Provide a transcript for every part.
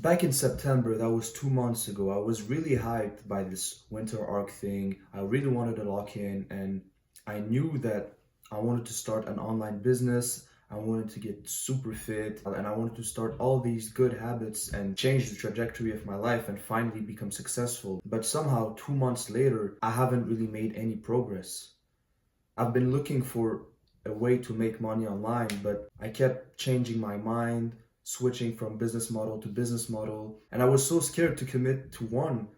Back in September, that was 2 months ago, I was really hyped by this winter arc thing. I really wanted to lock in, and I knew that I wanted to start an online business. I wanted to get super fit, and I wanted to start all these good habits and change the trajectory of my life and finally become successful. But somehow, 2 months later, I haven't really made any progress. I've been looking for a way to make money online, but I kept changing my mind, switching from business model to business model, and I was so scared to commit to one.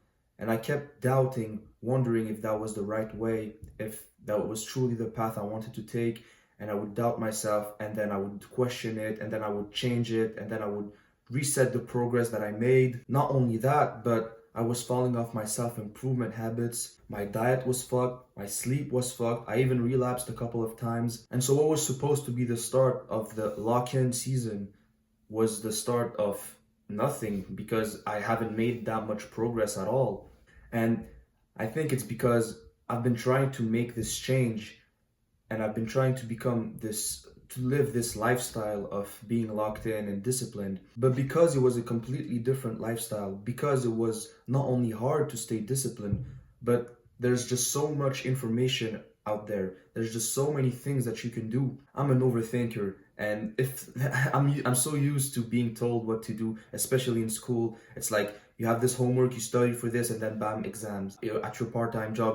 And I kept doubting, wondering if that was the right way, if that was truly the path I wanted to take. And I would doubt myself, and then I would question it, and then I would change it, and then I would reset the progress that I made. Not only that, but I was falling off my self-improvement habits. My diet was fucked, my sleep was fucked. I even relapsed a couple of times. And so what was supposed to be the start of the lock-in season was the start of nothing, because I haven't made that much progress at all. And I think it's because I've been trying to make this change, and I've been trying to to live this lifestyle of being locked in and disciplined. But because it was a completely different lifestyle, because it was not only hard to stay disciplined, but there's just so much information out there. There's just so many things that you can do. I'm an overthinker, and if I'm so used to being told what to do, especially in school. It's like you have this homework, you study for this, and then bam, exams. At your part-time job,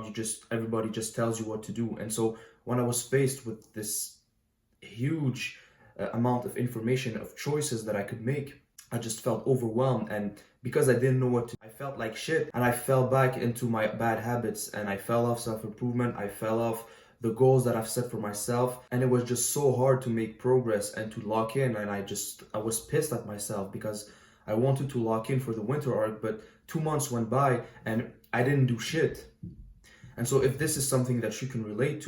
everybody just tells you what to do. And so when I was faced with this huge amount of information, of choices that I could make, I just felt overwhelmed. And because I didn't know what to do, I felt like shit, and I fell back into my bad habits, and I fell off self-improvement. I fell off the goals that I've set for myself, and it was just so hard to make progress and to lock in. And I was pissed at myself because I wanted to lock in for the winter arc, but 2 months went by and I didn't do shit. And so if this is something that you can relate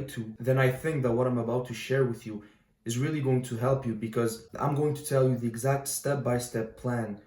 to, then I think that what I'm about to share with you is really going to help you, because I'm going to tell you the exact step-by-step plan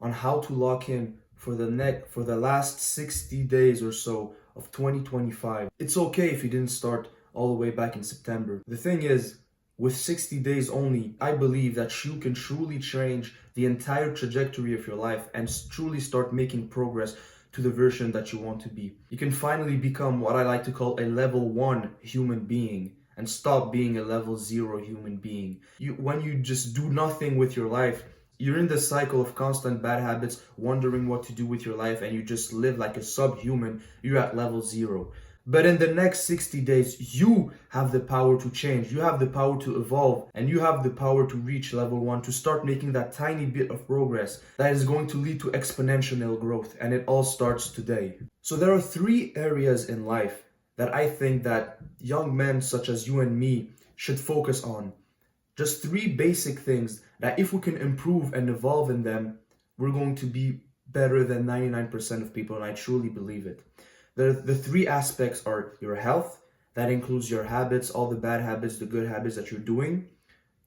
on how to lock in for the last 60 days or so of 2025. It's okay if you didn't start all the way back in September. The thing is, with 60 days only, I believe that you can truly change the entire trajectory of your life and truly start making progress to the version that you want to be. You can finally become what I like to call a level 1 human being and stop being a level 0 human being. When you just do nothing with your life, you're in the cycle of constant bad habits, wondering what to do with your life, and you just live like a subhuman. You're at level 0. But in the next 60 days, you have the power to change. You have the power to evolve, and you have the power to reach level 1, to start making that tiny bit of progress that is going to lead to exponential growth. And it all starts today. So there are 3 areas in life that I think that young men such as you and me should focus on. Just 3 basic things that if we can improve and evolve in them, we're going to be better than 99% of people, and I truly believe it. The 3 aspects are your health. That includes your habits, all the bad habits, the good habits that you're doing.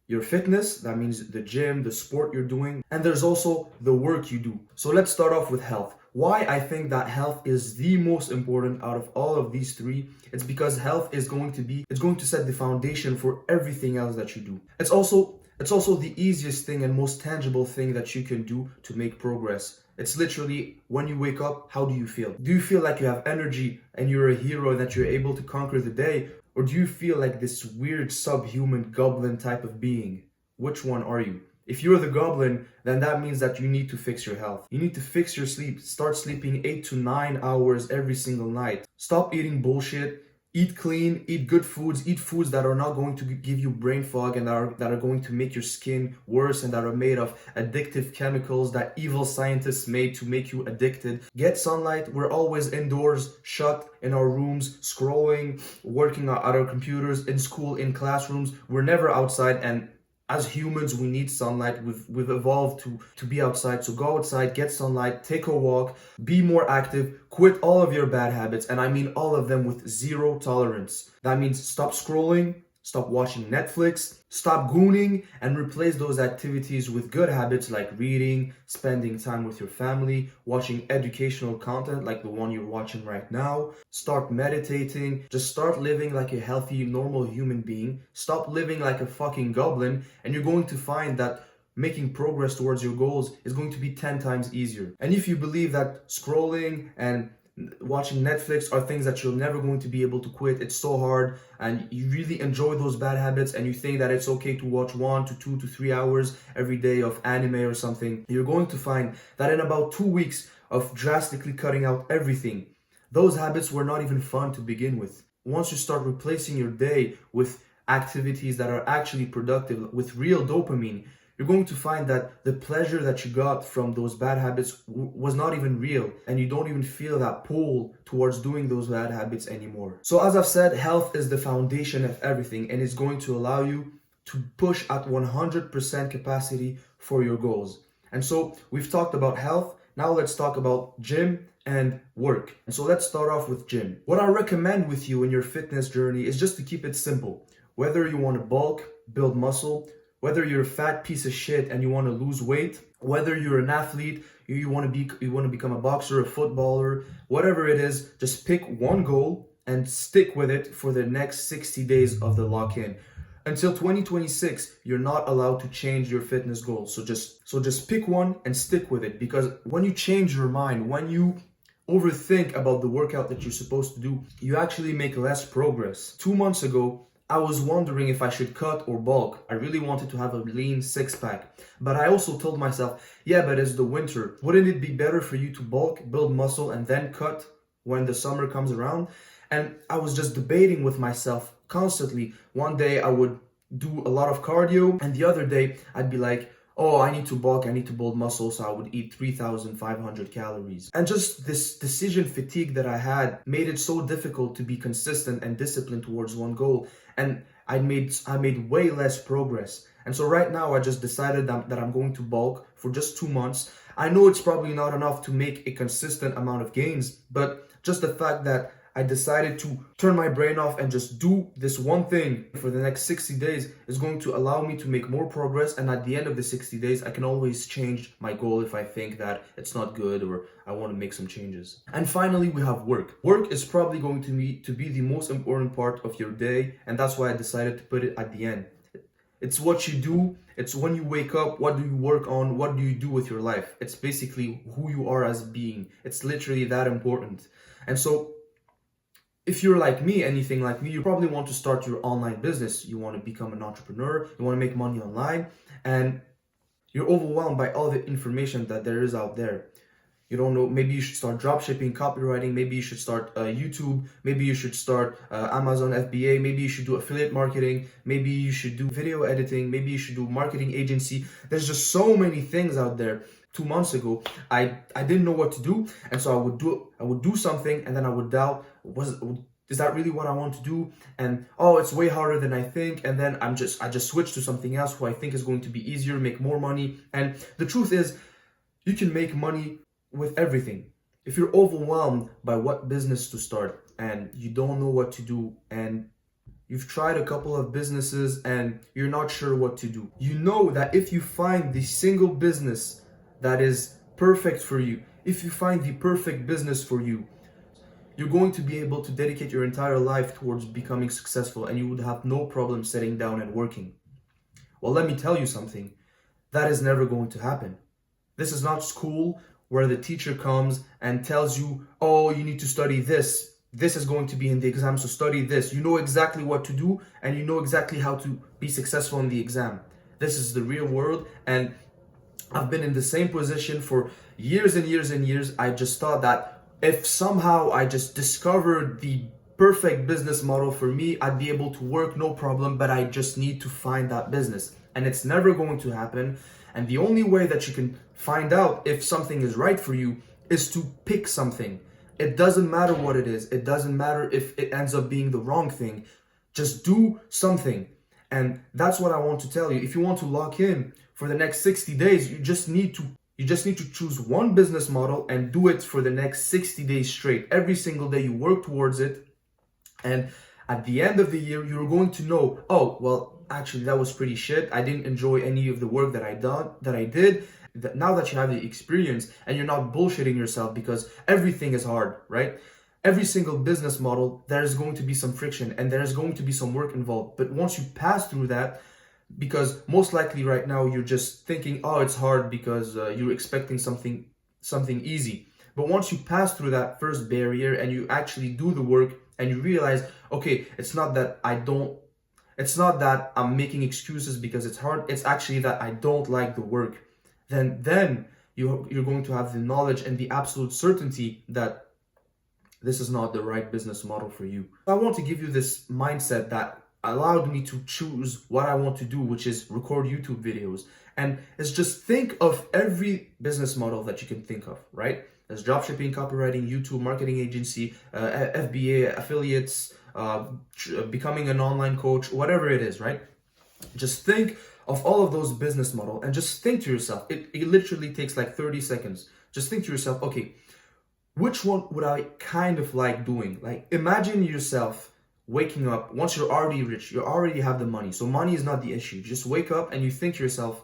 Your fitness, that means the gym, the sport you're doing. And there's also the work you do. So let's start off with health. Why I think that health is the most important out of all of these 3, it's because health is going to set the foundation for everything else that you do. It's also the easiest thing and most tangible thing that you can do to make progress. It's literally, when you wake up, how do you feel? Do you feel like you have energy and you're a hero and that you're able to conquer the day? Or do you feel like this weird subhuman goblin type of being? Which one are you? If you're the goblin, then that means that you need to fix your health. You need to fix your sleep. Start sleeping 8 to 9 hours every single night. Stop eating bullshit. Eat clean, eat good foods, eat foods that are not going to give you brain fog and that are going to make your skin worse, and that are made of addictive chemicals that evil scientists made to make you addicted. Get sunlight. We're always indoors, shut in our rooms, scrolling, working at our computers, in school, in classrooms. We're never outside, and as humans, we need sunlight. We've evolved to be outside. So go outside, get sunlight, take a walk, be more active, quit all of your bad habits. And I mean all of them with 0 tolerance. That means stop scrolling, stop watching Netflix, stop gooning, and replace those activities with good habits like reading, spending time with your family, watching educational content like the one you're watching right now. Start meditating. Just start living like a healthy, normal human being. Stop living like a fucking goblin, and you're going to find that making progress towards your goals is going to be 10 times easier. And if you believe that scrolling and watching Netflix are things that you're never going to be able to quit, it's so hard, and you really enjoy those bad habits and you think that it's okay to watch 1 to 2 to 3 hours every day of anime or something, you're going to find that in about 2 weeks of drastically cutting out everything, those habits were not even fun to begin with. Once you start replacing your day with activities that are actually productive, with real dopamine, you're going to find that the pleasure that you got from those bad habits was not even real, and you don't even feel that pull towards doing those bad habits anymore. So as I've said, health is the foundation of everything, and it's going to allow you to push at 100% capacity for your goals. And so we've talked about health. Now let's talk about gym and work. And so let's start off with gym. What I recommend with you in your fitness journey is just to keep it simple. Whether you want to bulk, build muscle, whether you're a fat piece of shit and you want to lose weight, whether you're an athlete, you want to become a boxer, a footballer, whatever it is, just pick one goal and stick with it for the next 60 days of the lock-in. Until 2026, you're not allowed to change your fitness goals. So just pick one and stick with it, because when you change your mind, when you overthink about the workout that you're supposed to do, you actually make less progress. 2 months ago, I was wondering if I should cut or bulk. I really wanted to have a lean six-pack. But I also told myself, yeah, but it's the winter. Wouldn't it be better for you to bulk, build muscle, and then cut when the summer comes around? And I was just debating with myself constantly. One day I would do a lot of cardio, and the other day I'd be like, oh, I need to bulk, I need to build muscle, so I would eat 3,500 calories. And just this decision fatigue that I had made it so difficult to be consistent and disciplined towards one goal. And I made way less progress. And so right now I just decided that I'm going to bulk for just 2 months. I know it's probably not enough to make a consistent amount of gains, but just the fact that I decided to turn my brain off and just do this one thing for the next 60 days is going to allow me to make more progress. And at the end of the 60 days, I can always change my goal if I think that it's not good or I want to make some changes. And finally, we have work. Work is probably going to be the most important part of your day. And that's why I decided to put it at the end. It's what you do. It's when you wake up, what do you work on? What do you do with your life? It's basically who you are as a being. It's literally that important. And so if you're like me, anything like me, you probably want to start your online business. You want to become an entrepreneur. You want to make money online. And you're overwhelmed by all the information that there is out there. You don't know, maybe you should start dropshipping, copywriting, maybe you should start YouTube, maybe you should start Amazon FBA, maybe you should do affiliate marketing, maybe you should do video editing, maybe you should do marketing agency. There's just so many things out there. 2 months ago, I didn't know what to do, and so I would do something, and then I would doubt, is that really what I want to do? And oh, it's way harder than I think, and then I just switch to something else who I think is going to be easier, make more money. And the truth is, you can make money with everything. If you're overwhelmed by what business to start and you don't know what to do, and you've tried a couple of businesses and you're not sure what to do, you know that if you find the single business that is perfect for you, if you find the perfect business for you, you're going to be able to dedicate your entire life towards becoming successful, and you would have no problem sitting down and working. Well, let me tell you something. That is never going to happen. This is not school where the teacher comes and tells you, oh, you need to study this. This is going to be in the exam, so study this. You know exactly what to do, and you know exactly how to be successful in the exam. This is the real world, and I've been in the same position for years and years and years. I just thought that if somehow I just discovered the perfect business model for me, I'd be able to work no problem, but I just need to find that business. And it's never going to happen. And the only way that you can find out if something is right for you is to pick something. It doesn't matter what it is. It doesn't matter if it ends up being the wrong thing. Just do something. And that's what I want to tell you. If you want to lock in for the next 60 days, you just need to choose one business model and do it for the next 60 days straight. Every single day you work towards it. And at the end of the year, you're going to know, oh, well, actually that was pretty shit. I didn't enjoy any of the work that I did. Now that you have the experience and you're not bullshitting yourself, because everything is hard, right? Every single business model, there's going to be some friction and there's going to be some work involved. But once you pass through that, because most likely right now you're just thinking, oh, it's hard because you're expecting something easy. But once you pass through that first barrier and you actually do the work and you realize, okay, it's not that I'm making excuses because it's hard, it's actually that I don't like the work, then you're going to have the knowledge and the absolute certainty that this is not the right business model for you. I want to give you this mindset that allowed me to choose what I want to do, which is record YouTube videos. And it's just think of every business model that you can think of, right? There's dropshipping, copywriting, YouTube, marketing agency, FBA, affiliates, becoming an online coach, whatever it is, right? Just think of all of those business models and just think to yourself, it literally takes like 30 seconds. Just think to yourself, okay, which one would I kind of like doing? Like imagine yourself waking up, once you're already rich, you already have the money. So money is not the issue. You just wake up and you think to yourself,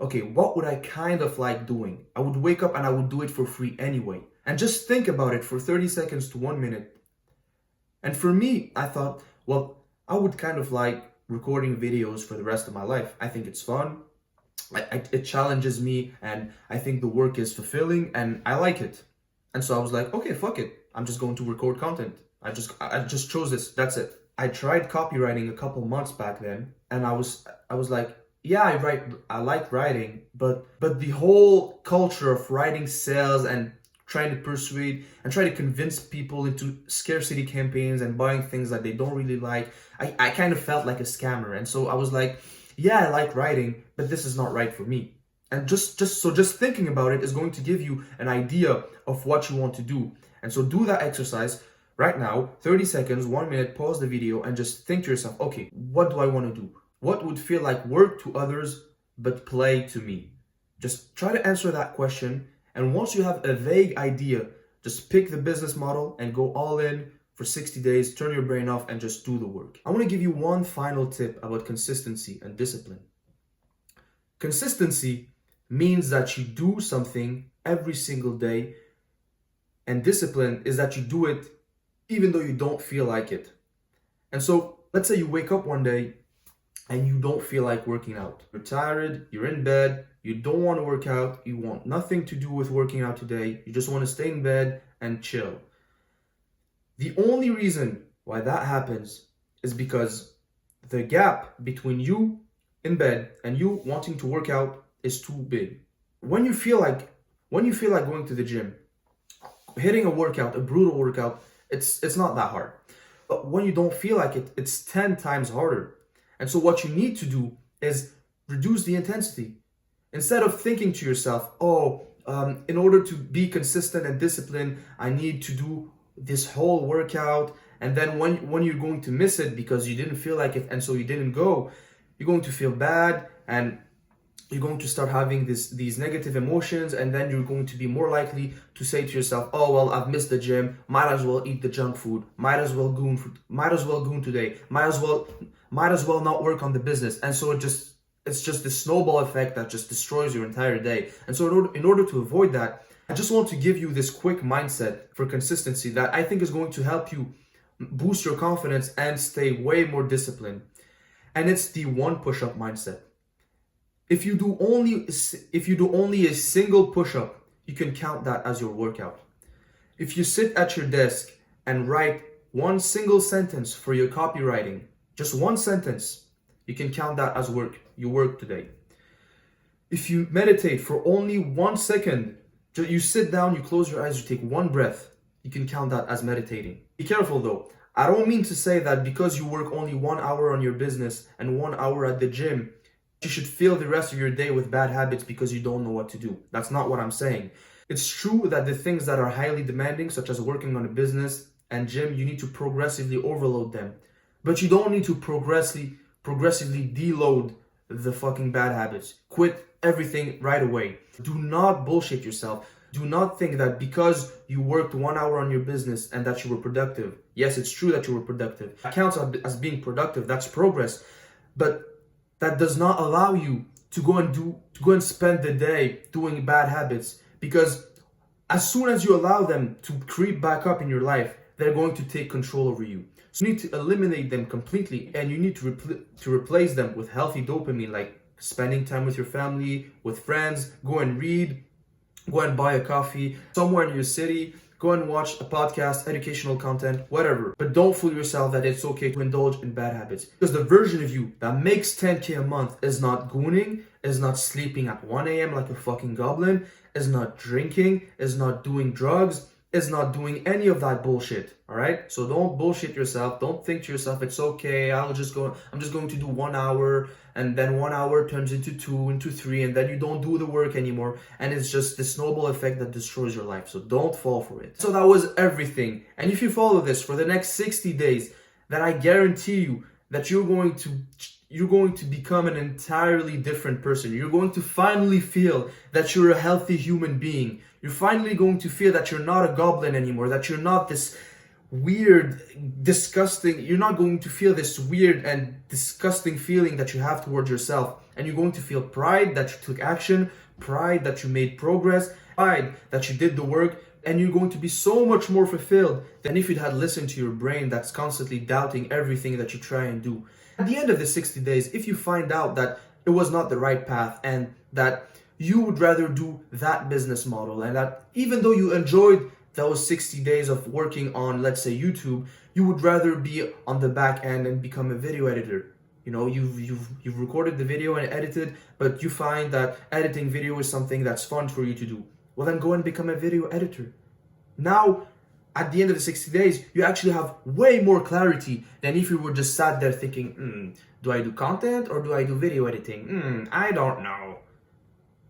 okay, what would I kind of like doing? I would wake up and I would do it for free anyway. And just think about it for 30 seconds to 1 minute. And for me, I thought, well, I would kind of like recording videos for the rest of my life. I think it's fun. It challenges me and I think the work is fulfilling and I like it. And so I was like, okay, fuck it. I'm just going to record content. I just chose this. That's it. I tried copywriting a couple months back then, and I was like, yeah, I like writing, but the whole culture of writing sales and trying to persuade and try to convince people into scarcity campaigns and buying things that they don't really like, I kind of felt like a scammer. And so I was like, yeah, I like writing, but this is not right for me. And just thinking about it is going to give you an idea of what you want to do. And so do that exercise right now, 30 seconds, 1 minute, pause the video and just think to yourself, okay, what do I want to do? What would feel like work to others but play to me? Just try to answer that question. And once you have a vague idea, just pick the business model and go all in for 60 days, turn your brain off and just do the work. I want to give you one final tip about consistency and discipline. Consistency means that you do something every single day, and discipline is that you do it even though you don't feel like it. And so let's say you wake up one day and you don't feel like working out. You're tired, you're in bed, you don't want to work out, you want nothing to do with working out today, you just want to stay in bed and chill. The only reason why that happens is because the gap between you in bed and you wanting to work out is too big. When you feel like going to the gym, hitting a workout, a brutal workout, it's not that hard. But when you don't feel like it, it's 10 times harder. And so what you need to do is reduce the intensity. Instead of thinking to yourself, in order to be consistent and disciplined, I need to do this whole workout. And then when you're going to miss it because you didn't feel like it and so you didn't go, you're going to feel bad and you're going to start having these negative emotions, and then you're going to be more likely to say to yourself, oh well, I've missed the gym, might as well eat the junk food, might as well goon today, might as well not work on the business. And so it's just this snowball effect that just destroys your entire day. And so in order to avoid that, I just want to give you this quick mindset for consistency that I think is going to help you boost your confidence and stay way more disciplined. And it's the one push-up mindset. If you do only a single push-up, you can count that as your workout. If you sit at your desk and write one single sentence for your copywriting, just one sentence, you can count that as work. You work today. If you meditate for only 1 second, you sit down, you close your eyes, you take one breath, you can count that as meditating. Be careful though. I don't mean to say that because you work only 1 hour on your business and 1 hour at the gym, you should fill the rest of your day with bad habits because you don't know what to do. That's not what I'm saying. It's true that the things that are highly demanding, such as working on a business and gym, you need to progressively overload them. But you don't need to progressively deload the fucking bad habits. Quit everything right away. Do not bullshit yourself. Do not think that because you worked 1 hour on your business and that you were productive. Yes, it's true that you were productive. It counts as being productive. That's progress. But that does not allow you to go and spend the day doing bad habits, because as soon as you allow them to creep back up in your life, they're going to take control over you. So you need to eliminate them completely, and you need to replace them with healthy dopamine, like spending time with your family, with friends, go and read, go and buy a coffee somewhere in your city, go and watch a podcast, educational content, whatever. But don't fool yourself that it's okay to indulge in bad habits. Because the version of you that makes 10K a month is not gooning, is not sleeping at 1 a.m. like a fucking goblin, is not drinking, is not doing drugs, is not doing any of that bullshit. All right? So don't bullshit yourself. Don't think to yourself, it's okay, I'm just going to do 1 hour, and then 1 hour turns into 2, into 3, and then you don't do the work anymore. And it's just the snowball effect that destroys your life. So don't fall for it. So that was everything. And if you follow this for the next 60 days, then I guarantee you that you're going to become an entirely different person. You're going to finally feel that you're a healthy human being. You're finally going to feel that you're not a goblin anymore, that you're not this weird, disgusting, you're not going to feel this weird and disgusting feeling that you have towards yourself. And you're going to feel pride that you took action, pride that you made progress, pride that you did the work, and you're going to be so much more fulfilled than if you had listened to your brain that's constantly doubting everything that you try and do. At the end of the 60 days, if you find out that it was not the right path and that you would rather do that business model, and that even though you enjoyed those 60 days of working on, let's say, YouTube, you would rather be on the back end and become a video editor. You know, you've recorded the video and edited, but you find that editing video is something that's fun for you to do. Well, then go and become a video editor. Now, at the end of the 60 days, you actually have way more clarity than if you were just sat there thinking, do I do content or do I do video editing? I don't know.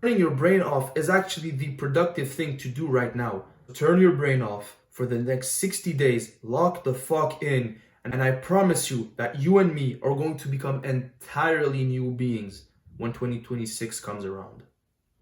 Turning your brain off is actually the productive thing to do right now. Turn your brain off for the next 60 days, lock the fuck in, and I promise you that you and me are going to become entirely new beings when 2026 comes around.